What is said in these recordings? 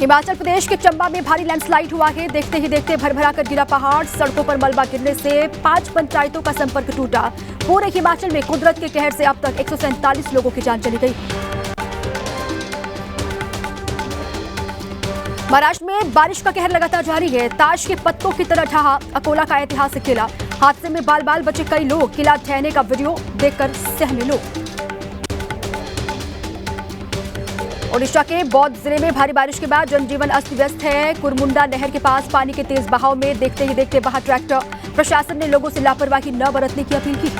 हिमाचल प्रदेश के चंबा में भारी लैंडस्लाइड हुआ है। देखते ही देखते भरभरा कर गिरा पहाड़। सड़कों पर मलबा गिरने से 5 पंचायतों का संपर्क टूटा। पूरे हिमाचल में कुदरत के कहर से अब तक 147 लोगों की जान चली गई। महाराष्ट्र में बारिश का कहर लगातार जारी है। ताश के पत्तों की तरह ढहा अकोला का ऐतिहासिक किला। हादसे में बाल बाल बचे कई लोग। किला ढहने का वीडियो देखकर सहमे लोग। ओडिशा के बौद्ध जिले में भारी बारिश के बाद जनजीवन अस्त व्यस्त है। कुरमुंडा नहर के पास पानी के तेज बहाव में देखते ही देखते बहा ट्रैक्टर। प्रशासन ने लोगों से लापरवाही न बरतने की अपील की।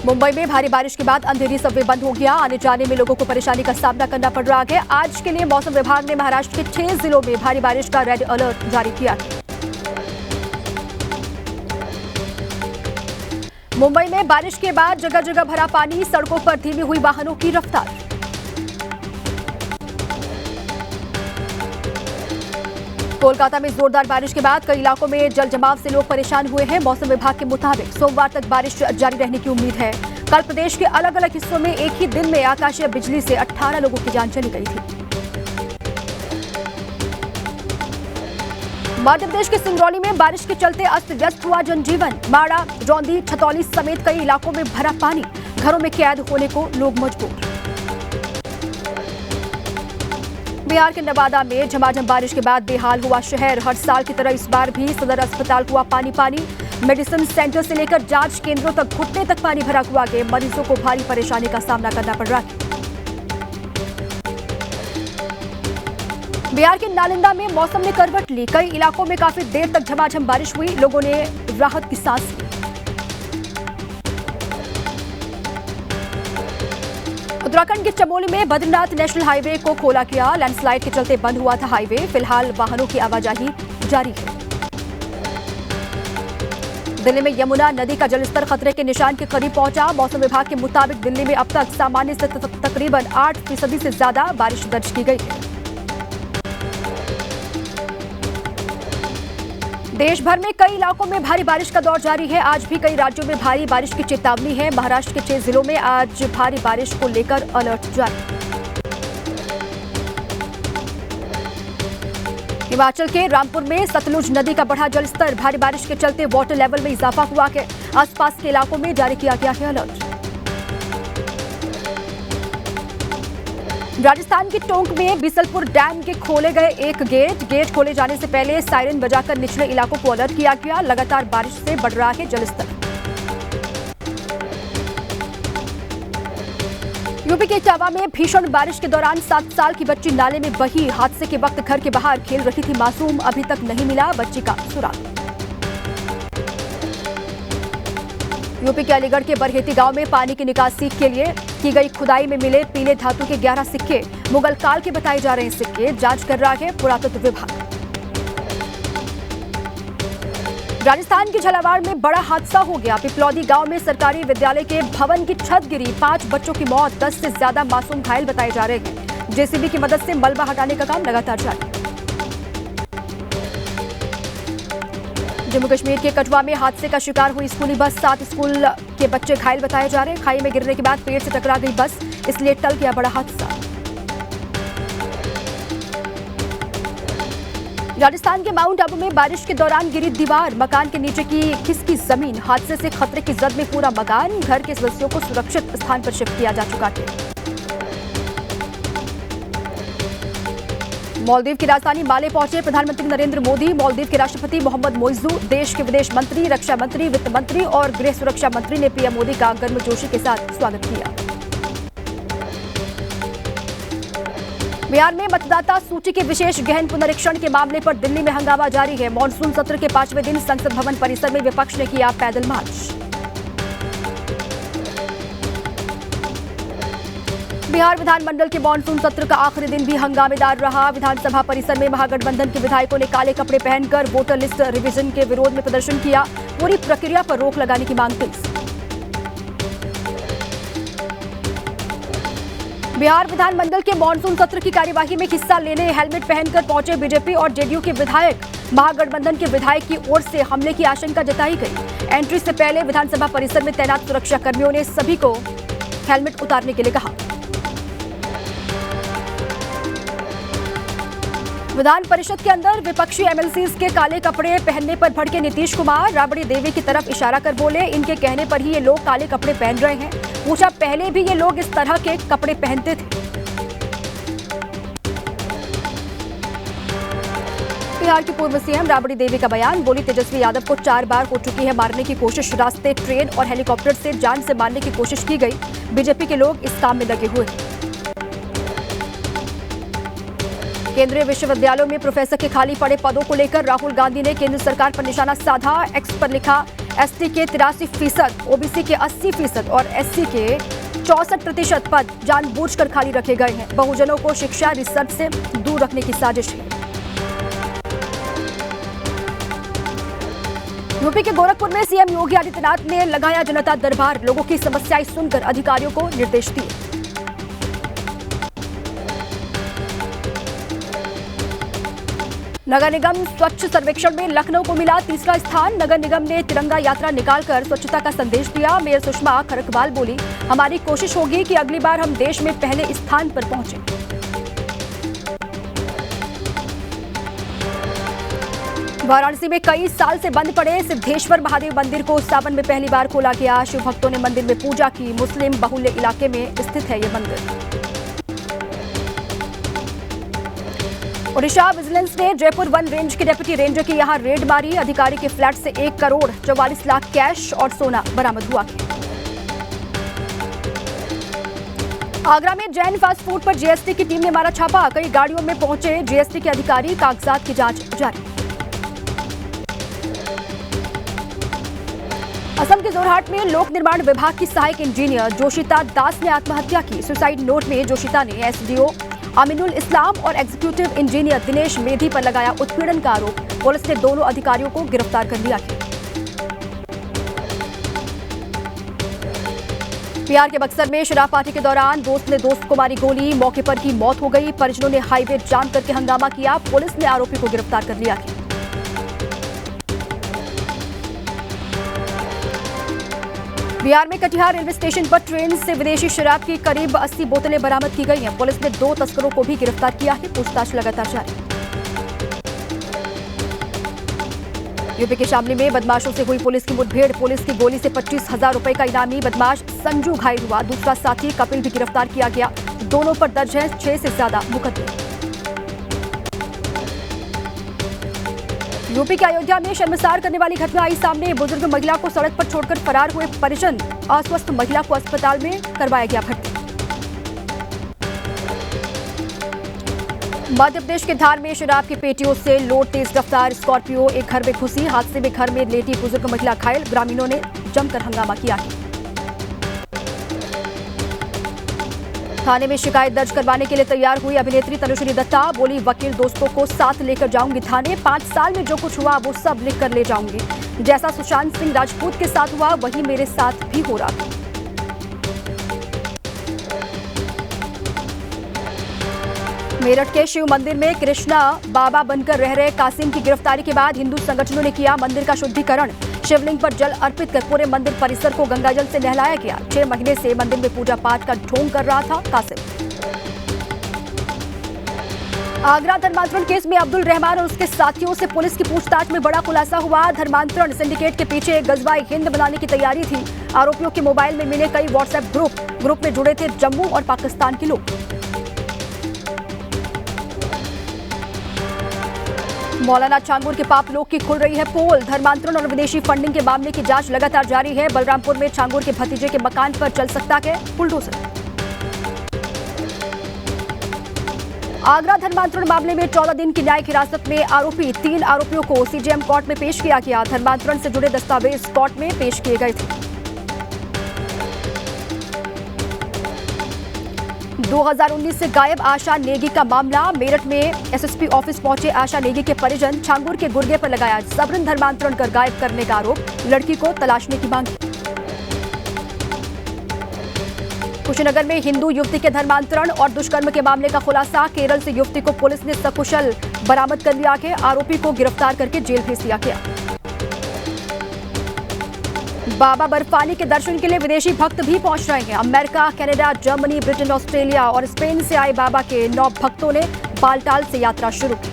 मुंबई में भारी बारिश के बाद अंधेरी सबवे बंद हो गया। आने जाने में लोगों को परेशानी का सामना करना पड़ रहा है। आज के लिए मौसम विभाग ने महाराष्ट्र के 6 जिलों में भारी बारिश का रेड अलर्ट जारी किया। मुंबई में बारिश के बाद जगह जगह भरा पानी। सड़कों पर धीमी हुई वाहनों की रफ्तार। कोलकाता में जोरदार बारिश के बाद कई इलाकों में जल जमाव से लोग परेशान हुए हैं। मौसम विभाग के मुताबिक सोमवार तक बारिश जारी रहने की उम्मीद है। कल प्रदेश के अलग अलग हिस्सों में एक ही दिन में आकाशीय बिजली से 18 लोगों की जान चली गई थी। मध्य प्रदेश के सिंगरौली में बारिश के चलते अस्त व्यस्त हुआ जनजीवन। माड़ा, रौंदी, छतौली समेत कई इलाकों में भरा पानी। घरों में कैद होने को लोग मजबूर। बिहार के नवादा में झमाझम बारिश के बाद बेहाल हुआ शहर। हर साल की तरह इस बार भी सदर अस्पताल हुआ पानी पानी। मेडिसिन सेंटर से लेकर जांच केंद्रों तक घुटने तक पानी भरा हुआ है। मरीजों को भारी परेशानी का सामना करना पड़ रहा है। बिहार के नालंदा में मौसम ने करवट ली। कई इलाकों में काफी देर तक झमाझम बारिश हुई। लोगों ने राहत की सांस ली। उत्तराखंड के चमोली में बद्रीनाथ नेशनल हाईवे को खोला गया। लैंडस्लाइड के चलते बंद हुआ था हाईवे। फिलहाल वाहनों की आवाजाही जारी है। दिल्ली में यमुना नदी का जलस्तर खतरे के निशान के करीब पहुंचा। मौसम विभाग के मुताबिक दिल्ली में अब तक सामान्य से तकरीबन 8% से ज्यादा बारिश दर्ज की गई है। देश भर में कई इलाकों में भारी बारिश का दौर जारी है। आज भी कई राज्यों में भारी बारिश की चेतावनी है। महाराष्ट्र के 6 जिलों में आज भारी बारिश को लेकर अलर्ट जारी। हिमाचल के रामपुर में सतलुज नदी का बढ़ा जलस्तर। भारी बारिश के चलते वाटर लेवल में इजाफा हुआ है। आसपास के इलाकों में जारी किया गया है अलर्ट। राजस्थान के टोंक में बिसलपुर डैम के खोले गए एक गेट खोले जाने से पहले सायरन बजाकर निचले इलाकों को अलर्ट किया गया। लगातार बारिश से बढ़ रहा है जलस्तर। यूपी के इटावा में भीषण बारिश के दौरान 7 साल की बच्ची नाले में बही। हादसे के वक्त घर के बाहर खेल रही थी मासूम। अभी तक नहीं मिला बच्ची का सुराग। यूपी के अलीगढ़ के बरहेती गांव में पानी की निकासी के लिए की गई खुदाई में मिले पीले धातु के 11 सिक्के। मुगल काल के बताए जा रहे हैं सिक्के। जांच कर रहा है पुरातत्व विभाग। राजस्थान के झालावाड़ में बड़ा हादसा हो गया। पिपलौदी गांव में सरकारी विद्यालय के भवन की छत गिरी। 5 बच्चों की मौत, 10 से ज्यादा मासूम घायल बताए जा रहे हैं। जेसीबी की मदद से मलबा हटाने का काम लगातार जारी। जम्मू कश्मीर के कठुआ में हादसे का शिकार हुई स्कूली बस। 7 स्कूल के बच्चे घायल बताए जा रहे हैं। खाई में गिरने के बाद पेड़ से टकरा गई बस, इसलिए टल गया बड़ा हादसा। राजस्थान के माउंट आबू में बारिश के दौरान गिरी दीवार। मकान के नीचे की खिसकी जमीन। हादसे से खतरे की जद में पूरा मकान। घर के सदस्यों को सुरक्षित स्थान पर शिफ्ट किया जा चुका है। मालदीव की राजधानी माले पहुंचे प्रधानमंत्री नरेंद्र मोदी। मालदीव के राष्ट्रपति मोहम्मद मोइजू, देश के विदेश मंत्री, रक्षा मंत्री, वित्त मंत्री और गृह सुरक्षा मंत्री ने पीएम मोदी का गर्मजोशी के साथ स्वागत किया। बिहार में मतदाता सूची के विशेष गहन पुनरीक्षण के मामले पर दिल्ली में हंगामा जारी है। मॉनसून सत्र के 5वें दिन संसद भवन परिसर में विपक्ष ने किया पैदल मार्च। बिहार विधानमंडल के मॉनसून सत्र का आखिरी दिन भी हंगामेदार रहा। विधानसभा परिसर में महागठबंधन के विधायकों ने काले कपड़े पहनकर वोटर लिस्ट रिवीजन के विरोध में प्रदर्शन किया। पूरी प्रक्रिया पर रोक लगाने की मांग की। बिहार विधानमंडल के मॉनसून सत्र की कार्यवाही में हिस्सा लेने हेलमेट पहनकर पहुंचे बीजेपी और जेडीयू के विधायक। महागठबंधन के विधायक की ओर से हमले की आशंका जताई गई। एंट्री से पहले विधानसभा परिसर में तैनात सुरक्षा कर्मियों ने सभी को हेलमेट उतारने के लिए कहा। विधान परिषद के अंदर विपक्षी एमएलसीज के काले कपड़े पहनने पर भड़के नीतीश कुमार। राबड़ी देवी की तरफ इशारा कर बोले, इनके कहने पर ही ये लोग काले कपड़े पहन रहे हैं। पूछा, पहले भी ये लोग इस तरह के कपड़े पहनते थे? बिहार की पूर्व सीएम राबड़ी देवी का बयान। बोली, तेजस्वी यादव को 4 बार हो चुकी है मारने की कोशिश। रास्ते, ट्रेन और हेलीकॉप्टर से जान से मारने की कोशिश की गई। बीजेपी के लोग इस काम में लगे हुए हैं। केंद्रीय विश्वविद्यालयों में प्रोफेसर के खाली पड़े पदों को लेकर राहुल गांधी ने केंद्र सरकार पर निशाना साधा। एक्स पर लिखा, एसटी के 83%, ओबीसी के 80% और एससी के 64% पद जानबूझकर खाली रखे गए हैं। बहुजनों को शिक्षा रिसर्च से दूर रखने की साजिश है। यूपी के गोरखपुर में सीएम योगी आदित्यनाथ ने लगाया जनता दरबार। लोगों की समस्याएं सुनकर अधिकारियों को निर्देश दिए। नगर निगम स्वच्छ सर्वेक्षण में लखनऊ को मिला 3रा स्थान। नगर निगम ने तिरंगा यात्रा निकालकर स्वच्छता का संदेश दिया। मेयर सुषमा खरकवाल बोली, हमारी कोशिश होगी कि अगली बार हम देश में पहले स्थान पर पहुंचे। वाराणसी में कई साल से बंद पड़े सिद्धेश्वर महादेव मंदिर को सावन में पहली बार खोला गया। शिव भक्तों ने मंदिर में पूजा की। मुस्लिम बहुल्य इलाके में स्थित है ये मंदिर। ओडिशा विजिलेंस ने जयपुर वन रेंज के डेप्यूटी रेंजर की यहां रेड मारी। अधिकारी के फ्लैट से 1 करोड़ 44 लाख कैश और सोना बरामद हुआ। आगरा में जैन फास्ट फूड पर जीएसटी की टीम ने मारा छापा। कई गाड़ियों में पहुंचे जीएसटी के अधिकारी। कागजात की जांच जारी। असम के जोरहाट में लोक निर्माण विभाग की सहायक इंजीनियर जोशिता दास ने आत्महत्या की। सुसाइड नोट में जोशिता ने एसडीओ अमीनुल इस्लाम और एग्जीक्यूटिव इंजीनियर दिनेश मेधी पर लगाया उत्पीड़न का आरोप। पुलिस ने दोनों अधिकारियों को गिरफ्तार कर लिया। बिहार के बक्सर में शराब पार्टी के दौरान दोस्त ने दोस्त को मारी गोली। मौके पर ही मौत हो गई। परिजनों ने हाईवे जाम करके हंगामा किया। पुलिस ने आरोपी को गिरफ्तार कर लिया। बिहार में कटिहार रेलवे स्टेशन पर ट्रेन से विदेशी शराब की करीब 80 बोतलें बरामद की गई हैं। पुलिस ने 2 तस्करों को भी गिरफ्तार किया है। पूछताछ लगातार जारी। यूपी के शामली में बदमाशों से हुई पुलिस की मुठभेड़। पुलिस की गोली से 25,000 रुपए का इनामी बदमाश संजू घायल हुआ। दूसरा साथी कपिल भी गिरफ्तार किया गया। दोनों पर दर्ज है 6 से ज्यादा मुकदमे। यूपी के अयोध्या में शर्मसार करने वाली घटना आई सामने। बुजुर्ग महिला को सड़क पर छोड़कर फरार हुए परिजन। अस्वस्थ महिला को अस्पताल में करवाया गया भर्ती। मध्य प्रदेश के धार में शराब की पेटियों से लोड तेज रफ्तार स्कॉर्पियो एक घर में घुसी। हादसे में घर में लेटी बुजुर्ग महिला घायल। ग्रामीणों ने जमकर हंगामा किया। थाने में शिकायत दर्ज करवाने के लिए तैयार हुई अभिनेत्री तनुश्री दत्ता। बोली, वकील दोस्तों को साथ लेकर जाऊंगी थाने। 5 साल में जो कुछ हुआ वो सब लिख कर ले जाऊंगी। जैसा सुशांत सिंह राजपूत के साथ हुआ वही मेरे साथ भी हो रहा है। मेरठ के शिव मंदिर में कृष्णा बाबा बनकर रह रहे कासिम की गिरफ्तारी के बाद हिंदू संगठनों ने किया मंदिर का शुद्धिकरण। शिवलिंग पर जल अर्पित कर पूरे मंदिर परिसर को गंगाजल से नहलाया गया। 6 महीने से मंदिर में पूजा पाठ का ढोंग कर रहा था कासिम। आगरा धर्मांतरण केस में अब्दुल रहमान और उसके साथियों से पुलिस की पूछताछ में बड़ा खुलासा हुआ। धर्मांतरण सिंडिकेट के पीछे गजवाए हिंद बनाने की तैयारी थी। आरोपियों के मोबाइल में मिले कई व्हाट्सएप ग्रुप में जुड़े थे जम्मू और पाकिस्तान के लोग। मौलाना छांगुर के पाप लोग की खुल रही है पोल। धर्मांतरण और विदेशी फंडिंग के मामले की जांच लगातार जारी है। बलरामपुर में छांगुर के भतीजे के मकान पर चल सकता है बुलडोजर। आगरा धर्मांतरण मामले में 14 दिन की न्यायिक हिरासत में आरोपी 3 आरोपियों को सीजेएम कोर्ट में पेश किया गया। धर्मांतरण से जुड़े दस्तावेज कोर्ट में पेश किए गए थे। 2019 से गायब आशा नेगी का मामला। मेरठ में एसएसपी ऑफिस पहुंचे आशा नेगी के परिजन। छांगुर के गुर्गे पर लगाया जबरन धर्मांतरण कर गायब करने का आरोप। लड़की को तलाशने की मांग की। कुशीनगर में हिंदू युवती के धर्मांतरण और दुष्कर्म के मामले का खुलासा। केरल से युवती को पुलिस ने सकुशल बरामद कर लिया है। आरोपी को गिरफ्तार करके जेल भेज दिया गया। बाबा बर्फानी के दर्शन के लिए विदेशी भक्त भी पहुंच रहे हैं। America, Canada, Germany, Britain, Australia और स्पेन से आए बाबा के 9 भक्तों ने बालटाल से यात्रा शुरू की।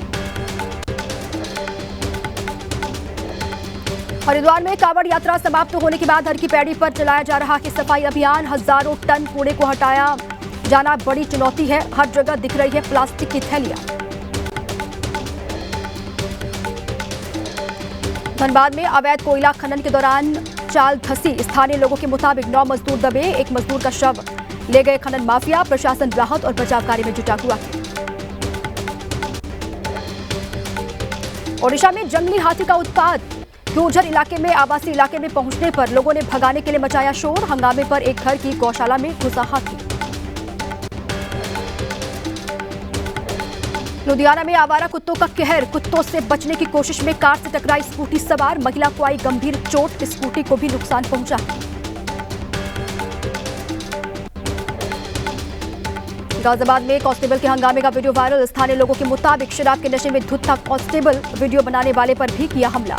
हरिद्वार में कांवड़ यात्रा समाप्त होने के बाद हर की पैड़ी पर चलाया जा रहा है सफाई अभियान। हजारों टन कूड़े को हटाया जाना बड़ी चुनौती है। हर जगह दिख रही है प्लास्टिक की थैलियां। धनबाद में अवैध कोयला खनन के दौरान चाल धसी। स्थानीय लोगों के मुताबिक 9 मजदूर दबे, एक मजदूर का शव ले गए खनन माफिया। प्रशासन राहत और बचाव कार्य में जुटा हुआ है। ओडिशा में जंगली हाथी का उत्पात। क्यूझर इलाके में आवासीय इलाके में पहुंचने पर लोगों ने भगाने के लिए मचाया शोर। हंगामे पर एक घर की गौशाला में घुसा हाथी। लुधियाना में आवारा कुत्तों का कहर। कुत्तों से बचने की कोशिश में कार से टकराई स्कूटी सवार। महिला को आई गंभीर चोट, स्कूटी को भी नुकसान पहुंचा। गाजियाबाद में कांस्टेबल के हंगामे का वीडियो वायरल। स्थानीय लोगों के मुताबिक शराब के नशे में धुत था कांस्टेबल। वीडियो बनाने वाले पर भी किया हमला।